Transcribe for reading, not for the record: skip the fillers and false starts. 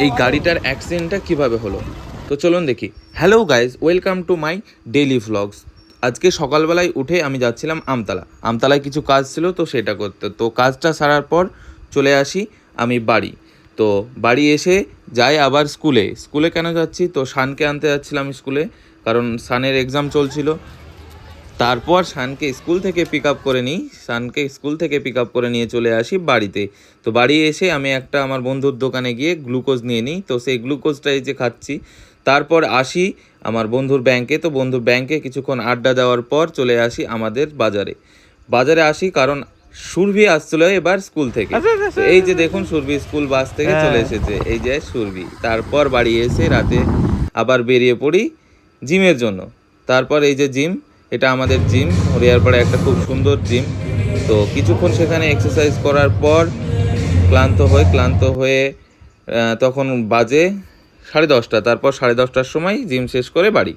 এই গাড়িটার অ্যাক্সিডেন্টটা কিভাবে হলো তো চলুন দেখি। Hello guys, welcome to my daily vlogs. আজকে সকালবেলায় উঠে আমি যাচ্ছিলাম আমতলায় কিছু কাজ ছিল, তো সেটা করতে, তো কাজটা সারার পর চলে আসি আমি বাড়ি। তো বাড়ি এসে যাই আবার স্কুলে কেন যাচ্ছি, তো শানকে আনতে যাচ্ছিলাম স্কুলে, কারণ শানের এক্সাম চলছিল। তারপর শানকে স্কুল থেকে পিক আপ করে নিয়ে চলে আসি বাড়িতে। তো বাড়ি এসে আমি একটা আমার বন্ধুর দোকানে গিয়ে গ্লুকোজ নিয়ে নিই, তো সেই গ্লুকোজটাই যে খাচ্ছি। তারপর আসি আমার বন্ধুর ব্যাংকে, তো বন্ধুর ব্যাংকে কিছুক্ষণ আড্ডা দেওয়ার পর চলে আসি আমাদের বাজারে আসি, কারণ সুরভি আসছিল এবার স্কুল থেকে। তো এই যে দেখুন, সুরভি স্কুল বাস থেকে চলে এসেছে, এই যে সুরভি। তারপর বাড়ি এসে রাতে আবার বেরিয়ে পড়ি জিমের জন্য। তারপর এই যে জিম, এটা আমাদের জিম, হরিয়ারপাড়ে একটা খুব সুন্দর জিম। তো কিছুক্ষণ সেখানে এক্সারসাইজ করার পর ক্লান্ত হয়ে তখন বাজে 10:30। তারপর 10:30টার সময় জিম শেষ করে বাড়ি।